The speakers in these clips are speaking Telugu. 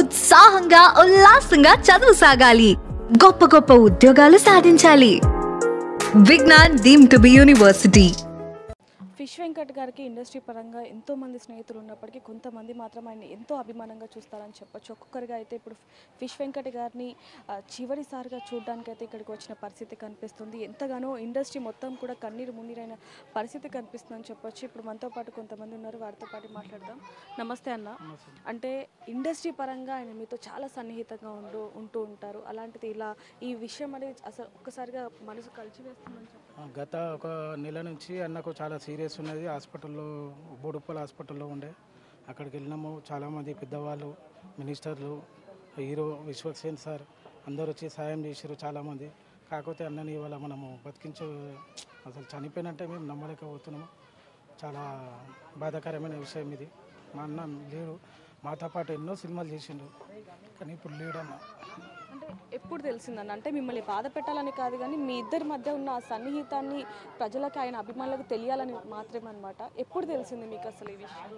ఉత్సాహంగా ఉల్లాసంగా చదువు సాగాలి, గొప్ప గొప్ప ఉద్యోగాలు సాధించాలి. Vignan deemed to be university. Fish Venkat గారికి ఇండస్ట్రీ పరంగా ఎంతోమంది స్నేహితులు ఉన్నప్పటికీ కొంతమంది మాత్రం ఆయన ఎంతో అభిమానంగా చూస్తారని చెప్పొచ్చు. ఒక్కొక్కరిగా అయితే ఇప్పుడు ఫిష్ వెంకట్ గారిని చివరిసారిగా చూడడానికి అయితే ఇక్కడికి వచ్చిన పరిస్థితి కనిపిస్తుంది. ఎంతగానో ఇండస్ట్రీ మొత్తం కూడా కన్నీరు మున్నీరైన పరిస్థితి కనిపిస్తుందని చెప్పొచ్చు. ఇప్పుడు మనతో పాటు కొంతమంది ఉన్నారు, వారితో పాటు మాట్లాడదాం. నమస్తే అన్న. అంటే ఇండస్ట్రీ పరంగా ఆయన మీతో చాలా సన్నిహితంగా ఉంటూ ఉంటారు. అలాంటిది ఇలా ఈ విషయం అనేది అసలు ఒక్కసారిగా మనసు కలిచివేస్తుందని చెప్పొచ్చు. గత ఒక నెల నుంచి అన్నకు చాలా సీరియస్ ఉన్నది. హాస్పిటల్లో బోడుప్పల్ హాస్పిటల్లో ఉండే. అక్కడికి వెళ్ళినాము. చాలామంది పెద్దవాళ్ళు, మినిస్టర్లు, హీరో విశ్వక్సేన్ సార్ అందరూ వచ్చి సాయం చేశారు చాలామంది. కాకపోతే అన్నని ఇవాళ మనము అసలు చనిపోయినంటే మేము నమ్మలేకపోతున్నాము. చాలా బాధాకరమైన విషయం ఇది. మా అన్న లేడు, మాతో పాటు ఎన్నో సినిమాలు చేసిండు, కానీ ఇప్పుడు లేడన్న. అంటే ఎప్పుడు తెలిసిందన్న? అంటే మిమ్మల్ని బాధ పెట్టాలని కాదు, కానీ మీ ఇద్దరి మధ్య ఉన్న ఆ సన్నిహితాన్ని ప్రజలకు, ఆయన అభిమానులకు తెలియాలని మాత్రమే అనమాట. ఎప్పుడు తెలిసింది మీకు అసలు ఈ విషయం?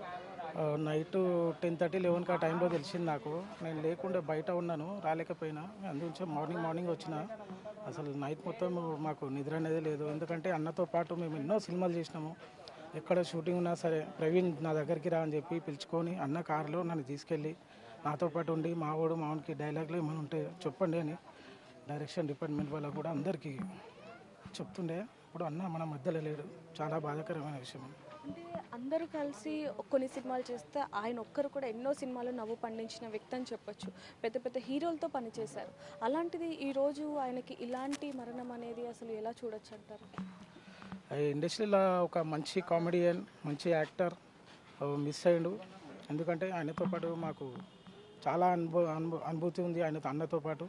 నైట్ 10:30, 11కి ఆ టైంలో తెలిసింది నాకు. నేను లేకుండా బయట ఉన్నాను, రాలేకపోయినా. అందుకే మార్నింగ్ వచ్చిన. అసలు నైట్ మొత్తం మాకు నిద్ర అనేది లేదు. ఎందుకంటే అన్నతో పాటు మేము ఎన్నో సినిమాలు చేసినాము. ఎక్కడ షూటింగ్ ఉన్నా సరే ప్రవీణ్ నా దగ్గరికి రా అని చెప్పి పిలుచుకొని అన్న కారులో నన్ను తీసుకెళ్ళి నాతో పాటు ఉండి మావానికి డైలాగ్లు ఏమైనా ఉంటే చెప్పండి అని డైరెక్షన్ డిపార్ట్మెంట్ వాళ్ళకు కూడా అందరికీ చెప్తుండే. ఇప్పుడు అన్న మన మధ్యలో లేడు. చాలా బాధాకరమైన విషయం. అంటే అందరూ కలిసి కొన్ని సినిమాలు చేస్తే ఆయన ఒక్కరు కూడా ఎన్నో సినిమాలు నవ్వు పండించిన వ్యక్తి అని చెప్పొచ్చు. పెద్ద పెద్ద హీరోలతో పనిచేశారు. అలాంటిది ఈరోజు ఆయనకి ఇలాంటి మరణం అనేది అసలు ఎలా చూడొచ్చు అంటారు? ఇండస్ట్రీలో ఒక మంచి కామెడియన్, మంచి యాక్టర్ మిస్ అయ్యిండు. ఎందుకంటే ఆయనతో పాటు మాకు చాలా అనుభూతి ఉంది. అన్నతో పాటు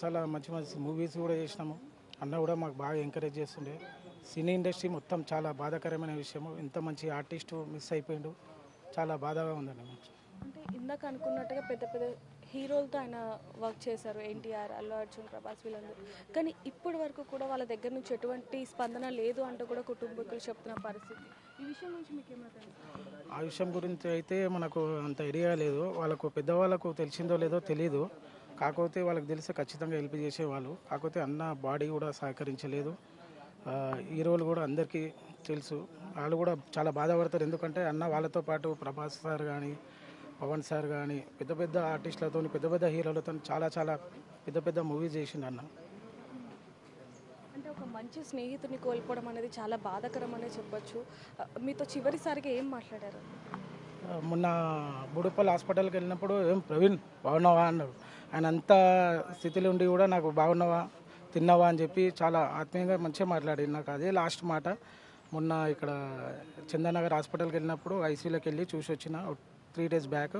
చాలా మంచి మూవీస్ కూడా చేసినాము. అన్న కూడా మాకు బాగా ఎంకరేజ్ చేస్తుండే. సినీ ఇండస్ట్రీ మొత్తం చాలా బాధాకరమైన విషయము. ఇంత మంచి ఆర్టిస్టు మిస్ అయిపోయిండు. చాలా బాధగా ఉందండి. అంటే ఇందాక అనుకున్నట్టుగా పెద్ద పెద్ద హీరోలతో ఆయన వర్క్ చేశారు. ఎన్టీఆర్, అల్లు అర్జున్, ప్రభాస్ వీళ్ళందరూ. కానీ ఇప్పటి వరకు కూడా వాళ్ళ దగ్గర నుంచి ఎటువంటి స్పందన లేదు అంటూ కూడా కుటుంబీకులు చెప్తున్న పరిస్థితి. ఈ విషయం నుంచి మీకు ఏమైనా తెలుసు? ఆ విషయం గురించి అయితే మనకు అంత ఐడియా లేదు. వాళ్ళకు పెద్దవాళ్ళకు తెలిసిందో లేదో తెలీదు. కాకపోతే వాళ్ళకి తెలిస్తే ఖచ్చితంగా హెల్ప్ చేసేవాళ్ళు. కాకపోతే అన్న బాడీ కూడా సహకరించలేదు. హీరోలు కూడా అందరికీ తెలుసు. వాళ్ళు కూడా చాలా బాధపడతారు. ఎందుకంటే అన్న వాళ్ళతో పాటు ప్రభాస్ సార్ కానీ, పవన్ సార్ కానీ పెద్ద పెద్ద ఆర్టిస్టులతో, పెద్ద పెద్ద హీరోలతో చాలా పెద్ద మూవీస్ చేసిండు అన్న. అంటే ఒక మంచి స్నేహితుని కోల్పోవడం అనేది చాలా బాధాకరం అనే చెప్పొచ్చు. మీతో చివరిసారిగా ఏం మాట్లాడారు? మొన్న బుడుపల్ హాస్పిటల్కి వెళ్ళినప్పుడు ఏం ప్రవీణ్ బాగున్నావా అన్నాడు. ఆయన అంత స్థితిలో ఉండి కూడా నాకు బాగున్నావా, తిన్నావా అని చెప్పి చాలా ఆత్మీయంగా మంచిగా మాట్లాడింది. నాకు అదే లాస్ట్ మాట. మొన్న ఇక్కడ చందానగర్ హాస్పిటల్కి వెళ్ళినప్పుడు ఐసీయూలోకి వెళ్ళి చూసి వచ్చిన 3 days బ్యాక్.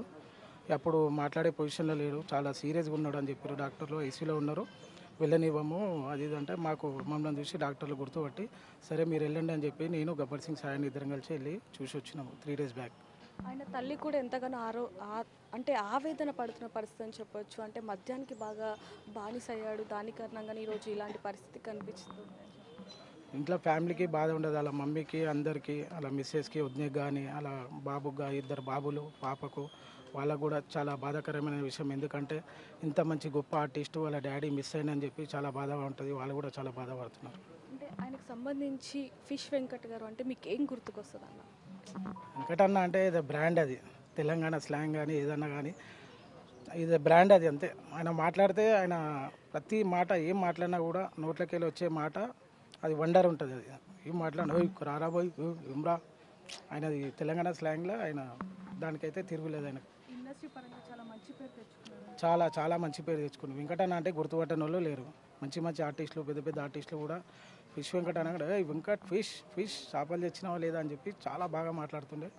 అప్పుడు మాట్లాడే పొజిషన్లో లేడు, చాలా సీరియస్గా ఉన్నాడు అని చెప్పారు డాక్టర్లు. ఐసీయూలో ఉన్నారు, వెళ్ళనివ్వము అది అంటే మమ్మల్ని చూసి డాక్టర్లు గుర్తుపట్టి సరే మీరు వెళ్ళండి అని చెప్పి నేను గబ్బర్ సింగ్ సాయాన్ని ఇద్దరం కలిసి వెళ్ళి చూసి వచ్చినాము 3 days బ్యాక్. ఆయన తల్లి కూడా ఎంతగానో అంటే ఆవేదన పడుతున్న పరిస్థితి అని చెప్పొచ్చు. అంటే మద్యానికి బాగా బానిస అయ్యాడు, దాని కారణంగానే ఈరోజు ఇలాంటి పరిస్థితి కనిపిస్తుంది. ఇంట్లో ఫ్యామిలీకి బాధ ఉండదు. అలా మమ్మీకి, అందరికీ, అలా మిస్సెస్కి, వదినకి కానీ, అలా బాబుగా 2 బాబులు, పాపకు, వాళ్ళకు కూడా చాలా బాధాకరమైన విషయం. ఎందుకంటే ఇంత మంచి గొప్ప ఆర్టిస్టు వాళ్ళ డాడీ మిస్ అయినని చెప్పి చాలా బాధగా ఉంటుంది. వాళ్ళు కూడా చాలా బాధపడుతున్నారు. అంటే ఆయనకు సంబంధించి ఫిష్ వెంకట్ గారు అంటే మీకు ఏం గుర్తుకొస్తుంది అన్న? వెంకటన్న అంటే ఇది బ్రాండ్, అది తెలంగాణ స్లాంగ్ కానీ ఏదన్నా కానీ ఇది బ్రాండ్, అది అంతే. ఆయన మాట్లాడితే ఆయన ప్రతి మాట ఏం మాట్లాడినా కూడా నోట్లోకి వెళ్ళి వచ్చే మాట అది వండర్ ఉంటుంది. అది ఏం మాట్లాడినా రారా పోయి ఇమ్రా, ఆయనది తెలంగాణ స్లాంగ్లో ఆయన దానికైతే తిరుగులేదు. ఆయనకు ఇండస్ట్రీ పరంగా చాలా మంచి పేరు తెచ్చుకున్నారు. చాలా మంచి పేరు తెచ్చుకున్నారు. వెంకటన్న అంటే గుర్తుపట్టని వాళ్ళు లేరు. మంచి ఆర్టిస్టులు, పెద్ద ఆర్టిస్టులు కూడా ఫిష్ వెంకట్ అనగా వెంకట్ ఫిష్ చేపలు తెచ్చినావా లేదా అని చెప్పి చాలా బాగా మాట్లాడుతుండే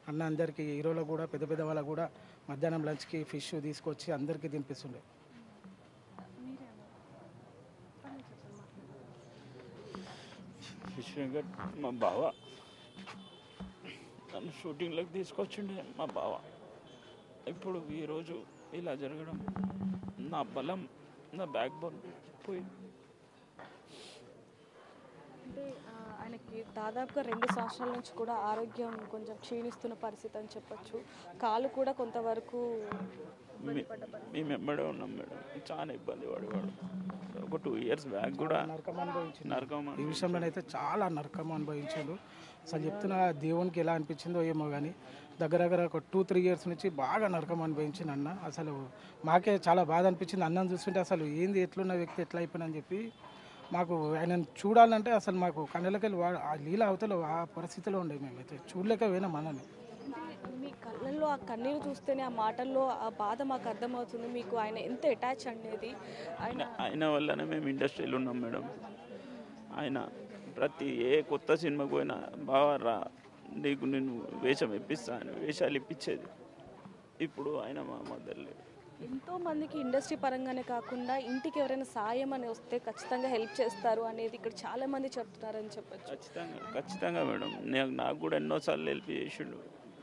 అన్న. అందరికీ హీరోలకు కూడా పెద్ద వాళ్ళకు కూడా మధ్యాహ్నం లంచ్కి ఫిష్ తీసుకొచ్చి అందరికీ తినిపిస్తుండే. ఫిష్ వెంకట్ మా బావ, నన్ను షూటింగ్లోకి తీసుకొచ్చిండే మా బావ. ఇప్పుడు ఈరోజు ఇలా జరగడం నా బలం, నా బ్యాక్ బోన్ పోయింది. అంటే ఆయనకి దాదాపుగా 2 సంవత్సరాల నుంచి కూడా ఆరోగ్యం కొంచెం క్షీణిస్తున్న పరిస్థితి అని చెప్పొచ్చు. కాలు కూడా కొంతవరకు మేము ఎమ్మడే ఉన్నాం మేడం, చాలా ఇబ్బంది పడేవాడు. ఒక 2 years బ్యాక్ కూడా నరకం అనుభవించిండు. నరకం ఈ విషయంలోనైతే చాలా నరకం అనుభవించాడు. అసలు చెప్తున్నా దేవునికి ఎలా అనిపించిందో ఏమో కానీ దగ్గర ఒక 2-3 years నుంచి బాగా నరకం అనుభవించింది అన్న. అసలు మాకే చాలా బాధ అనిపించింది అన్నం చూస్తుంటే. అసలు ఏంది ఎట్లున్న వ్యక్తి ఎట్లా అయిపోయినని చెప్పి మాకు ఆయనను చూడాలంటే అసలు మాకు కళ్ళకెళ్ళి ఆ లీల అవతల ఆ పరిస్థితిలో ఉండే. మేమైతే చూడలేక పోయినాం అన్నని. అంటే మీ కళ్ళల్లో ఆ కన్నీరు చూస్తేనే, ఆ మాటల్లో ఆ బాధ మాకు అర్థమవుతుంది. మీకు ఆయన ఎంత అటాచ్ అనేది. ఆయన వల్లనే మేము ఇండస్ట్రీలో ఉన్నాం మేడం. ఆయన ప్రతి ఏ కొత్త సినిమాకు పోయినా బాగా రా, నీకు నేను వేషం ఇప్పిస్తాను, వేషాలు ఇప్పించేది. ఇప్పుడు ఆయన మా మదర్ లేడు. ఎంతో మందికి ఇండస్ట్రీ పరంగానే కాకుండా ఇంటికి ఎవరైనా సాయం అని వస్తే ఖచ్చితంగా హెల్ప్ చేస్తారు అనేది ఇక్కడ చాలా మంది చెప్తున్నారని చెప్పొచ్చు. ఖచ్చితంగా మేడం. నాకు కూడా ఎన్నోసార్లు హెల్ప్ చేసిండు,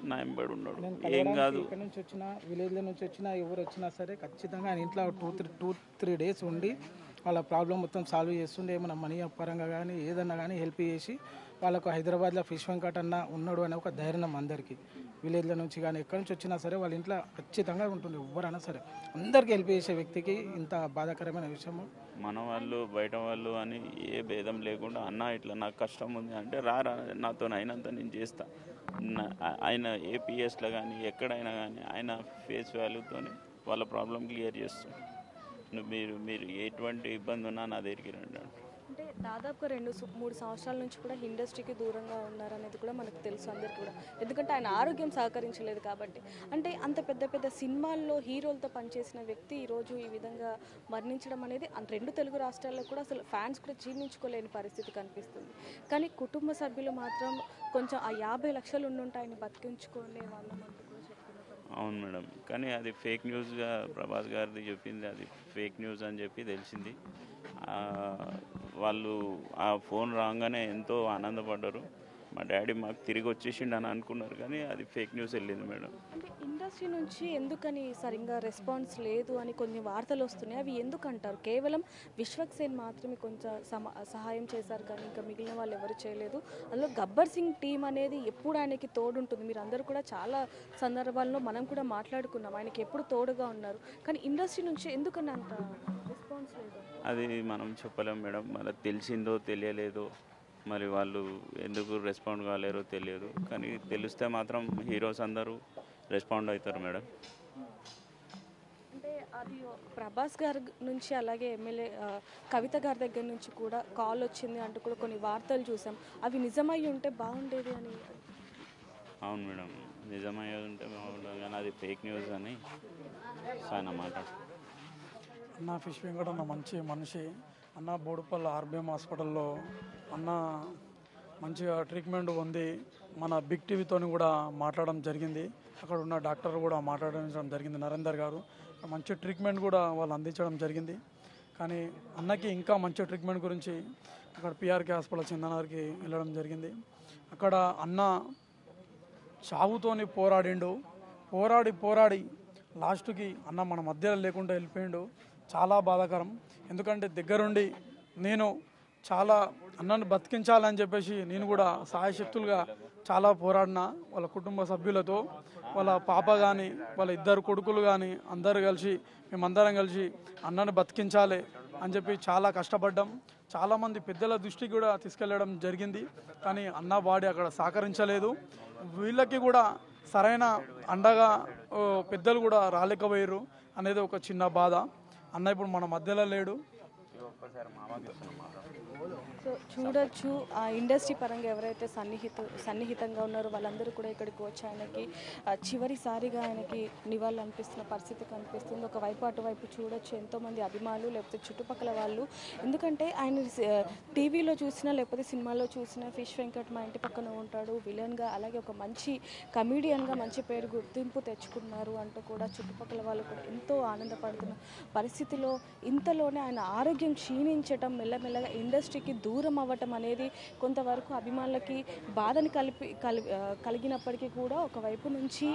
నా ఎంబడి ఉన్నాడు. నేను ఏం కాదు, ఇక్కడ నుంచి వచ్చినా విలేజ్ల నుంచి వచ్చినా ఎవరు వచ్చినా సరే ఖచ్చితంగా ఆయన ఇంట్లో 2-3 days ఉండి వాళ్ళ ప్రాబ్లం మొత్తం సాల్వ్ చేస్తుండే. ఏమైనా మనీ పరంగా కానీ ఏదన్నా కానీ హెల్ప్ చేసి వాళ్ళకు హైదరాబాద్లో ఫిష్ వెంకట్ అన్న ఉన్నాడు అనే ఒక ధైర్యం అందరికీ. విలేజ్ల నుంచి కానీ ఎక్కడి నుంచి వచ్చినా సరే వాళ్ళ ఇంట్లో ఖచ్చితంగా ఉంటుంది. ఎవరైనా సరే అందరికీ హెల్ప్ చేసే వ్యక్తికి ఇంత బాధాకరమైన విషయము. మన వాళ్ళు బయట వాళ్ళు అని ఏ భేదం లేకుండా అన్న ఇట్లా నాకు కష్టం ఉంది అంటే రా నాతో అయినంత నేను చేస్తా. ఆయన ఏపీఎస్లో కానీ ఎక్కడైనా కానీ ఆయన ఫేస్ వాల్యూతో వాళ్ళ ప్రాబ్లం క్లియర్ చేస్తాం. మీరు ఎటువంటి ఇబ్బంది ఉన్నా నా దగ్గరికి రండి అంటారు. అంటే దాదాపుగా 2-3 సంవత్సరాల నుంచి కూడా ఇండస్ట్రీకి దూరంగా ఉన్నారనేది కూడా మనకు తెలుసు అందరికీ కూడా. ఎందుకంటే ఆయన ఆరోగ్యం సహకరించలేదు కాబట్టి. అంటే అంత పెద్ద సినిమాల్లో హీరోలతో పనిచేసిన వ్యక్తి ఈరోజు ఈ విధంగా మరణించడం అనేది 2 తెలుగు రాష్ట్రాల్లో కూడా అసలు ఫ్యాన్స్ కూడా జీర్ణించుకోలేని పరిస్థితి కనిపిస్తుంది. కానీ కుటుంబ సభ్యులు మాత్రం కొంచెం ఆ 50 లక్షలు ఉండుంటే ఆయన బతికించుకునే వాళ్ళమంటూ కూడా చెప్తున్నారు. అవును మేడం, కానీ అది ఫేక్ న్యూస్గా ప్రభాస్ గారిది చెప్పింది, అది ఫేక్ న్యూస్ అని చెప్పి తెలిసింది. వాళ్ళు ఆ ఫోన్ రాగానే ఎంతో ఆనందపడ్డారు. మా డాడీ మాకు తిరిగి వచ్చేసిండు అని అనుకున్నారు, కానీ అది ఫేక్ న్యూస్ వెళ్ళింది మేడం. అంటే ఇండస్ట్రీ నుంచి ఎందుకని సరిగ్గా రెస్పాన్స్ లేదు అని కొన్ని వార్తలు వస్తున్నాయి. అవి ఎందుకంటారు? కేవలం విశ్వక్సేన్ మాత్రమే కొంచెం సహాయం చేశారు, కానీ ఇంకా మిగిలిన వాళ్ళు ఎవరు చేయలేదు. అందులో గబ్బర్ సింగ్ టీం అనేది ఎప్పుడు ఆయనకి తోడుంటుంది. మీరు అందరూ కూడా చాలా సందర్భాల్లో మనం కూడా మాట్లాడుకున్నాం, ఆయనకి ఎప్పుడు తోడుగా ఉన్నారు. కానీ ఇండస్ట్రీ నుంచి ఎందుకని అంత రెస్పాన్స్ లేదు? అది మనం చెప్పలేం మేడం. మళ్ళీ తెలిసిందో తెలియలేదో, మరి వాళ్ళు ఎందుకు రెస్పాండ్ కాలేరో తెలియదు. కానీ తెలిస్తే మాత్రం హీరోస్ అందరూ రెస్పాండ్ అవుతారు మేడం. అంటే అది ప్రభాస్ గారి నుంచి అలాగే ఎమ్మెల్యే కవిత గారి దగ్గర నుంచి కూడా కాల్ వచ్చింది అంటూ కూడా కొన్ని వార్తలు చూసాం. అవి నిజమై ఉంటే బాగుండేది అని. అవును మేడం, నిజమయ్యేది ఉంటే బాగుంటుంది, కానీ అది ఫేక్ న్యూస్ అని ఆయన మాట్లాడు. అన్న ఫిష్ వెంకట్ అన్న మంచి మనిషి. అన్న బోడుపల్లి ఆర్బిఎం హాస్పిటల్లో అన్న మంచిగా ట్రీట్మెంట్ పొంది మన బిగ్ టీవీతో కూడా మాట్లాడడం జరిగింది. అక్కడ ఉన్న డాక్టర్ కూడా మాట్లాడడం జరిగింది, నరేందర్ గారు. మంచి ట్రీట్మెంట్ కూడా వాళ్ళు అందించడం జరిగింది. కానీ అన్నకి ఇంకా మంచి ట్రీట్మెంట్ గురించి అక్కడ పిఆర్కే హాస్పిటల్ చందనగర్కి వెళ్ళడం జరిగింది. అక్కడ అన్న చావుతోని పోరాడిండు. పోరాడి లాస్ట్కి అన్న మన మధ్యలో లేకుండా వెళ్ళిపోయిండు. చాలా బాధాకరం. ఎందుకంటే దగ్గరుండి నేను చాలా అన్నను బతికించాలని చెప్పేసి నేను కూడా సాయశక్తులుగా చాలా పోరాడిన. వాళ్ళ కుటుంబ సభ్యులతో, వాళ్ళ పాప కానీ వాళ్ళ 2 కొడుకులు కానీ మేమందరం కలిసి అన్నను బతికించాలి అని చెప్పి చాలా కష్టపడ్డాం. చాలామంది పెద్దల దృష్టికి కూడా తీసుకెళ్ళడం జరిగింది, కానీ అన్న బాడీ అక్కడ సహకరించలేదు. వీళ్ళకి కూడా సరైన అండగా పెద్దలు కూడా రాలేకపోయారు అనేది ఒక చిన్న బాధ. అన్న ఇప్పుడు మన మధ్యలో లేడు. సో చూడొచ్చు, ఆ ఇండస్ట్రీ పరంగా ఎవరైతే సన్నిహితంగా ఉన్నారో వాళ్ళందరూ కూడా ఇక్కడికి వచ్చి ఆయనకి చివరిసారిగా ఆయనకి నివాళులు అనిపిస్తున్న పరిస్థితి కనిపిస్తుంది. ఒకవైపు అటువైపు చూడొచ్చు ఎంతోమంది అభిమానులు, లేకపోతే చుట్టుపక్కల వాళ్ళు. ఎందుకంటే ఆయన టీవీలో చూసినా లేకపోతే సినిమాలో చూసినా ఫిష్ వెంకట్ మా ఇంటి పక్కన ఉంటాడు విలన్గా, అలాగే ఒక మంచి కమీడియన్గా మంచి పేరు గుర్తింపు తెచ్చుకున్నారు అంటూ కూడా చుట్టుపక్కల వాళ్ళు కూడా ఎంతో ఆనందపడుతున్న పరిస్థితిలో ఇంతలోనే ఆయన ఆరోగ్యం క్షీణించటం, మెల్లమెల్లగా ఇండస్ట్రీకి దూరం అవ్వటం అనేది కొంతవరకు అభిమానులకి బాధని కలిగినప్పటికీ కూడా ఒకవైపు నుంచి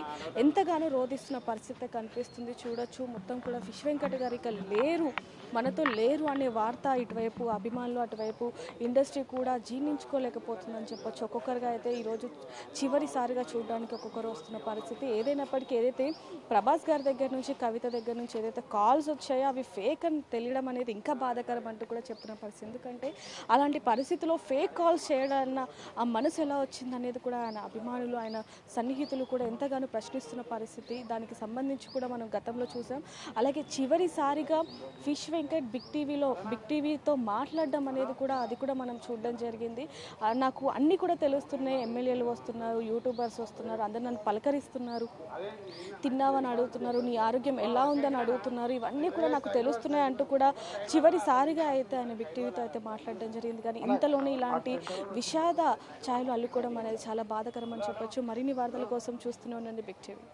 ఎంతగానో రోధిస్తున్న పరిస్థితి కనిపిస్తుంది. చూడొచ్చు మొత్తం కూడా ఫిష్ వెంకట్ గారు ఇక లేరు, మనతో లేరు అనే వార్త ఇటువైపు అభిమానులు, అటువైపు ఇండస్ట్రీ కూడా జీర్ణించుకోలేకపోతుందని చెప్పొచ్చు. ఒక్కొక్కరుగా అయితే ఈరోజు చివరిసారిగా చూడడానికి ఒక్కొక్కరు వస్తున్న పరిస్థితి. ఏదైనప్పటికీ ఏదైతే ప్రభాస్ గారి దగ్గర నుంచి, కవిత దగ్గర నుంచి ఏదైతే కాల్స్ వచ్చాయో అవి ఫేక్ అని తెలియడం అనేది ఇంకా బాధాకరం అంటూ కూడా చెప్తున్న పరిస్థితి. ఎందుకంటే అలాంటి పరిస్థితిలో ఫేక్ కాల్స్ చేయడాన్న ఆ మనసు ఎలా వచ్చింది అనేది కూడా ఆయన అభిమానులు, ఆయన సన్నిహితులు కూడా ఎంతగానో ప్రశ్నిస్తున్న పరిస్థితి. దానికి సంబంధించి కూడా మనం గతంలో చూసాం. అలాగే చివరిసారిగా ఫిష్ వెంకట్ బిగ్ టీవీతో మాట్లాడడం అనేది కూడా అది కూడా మనం చూడడం జరిగింది. నాకు అన్నీ కూడా తెలుస్తున్నాయి, ఎమ్మెల్యేలు వస్తున్నారు, యూట్యూబర్స్ వస్తున్నారు, అందరు నన్ను పలకరిస్తున్నారు, తిన్నావని అడుగుతున్నారు, నీ ఆరోగ్యం ఎలా ఉందని అడుగుతున్నారు, ఇవన్నీ కూడా నాకు తెలుస్తున్నాయి అంటూ కూడా చివరిసారిగా అయితే ఆయన బిగ్ టీవీతో అయితే మాట్లాడడం జరిగింది. కానీ ఇంతలోనే ఇలాంటి విషాద ఛాయలు అల్లుకోవడం అనేది చాలా బాధాకరం అని చెప్పొచ్చు. మరిన్ని వార్తల కోసం చూస్తూనే ఉండండి బిగ్ టీవీ.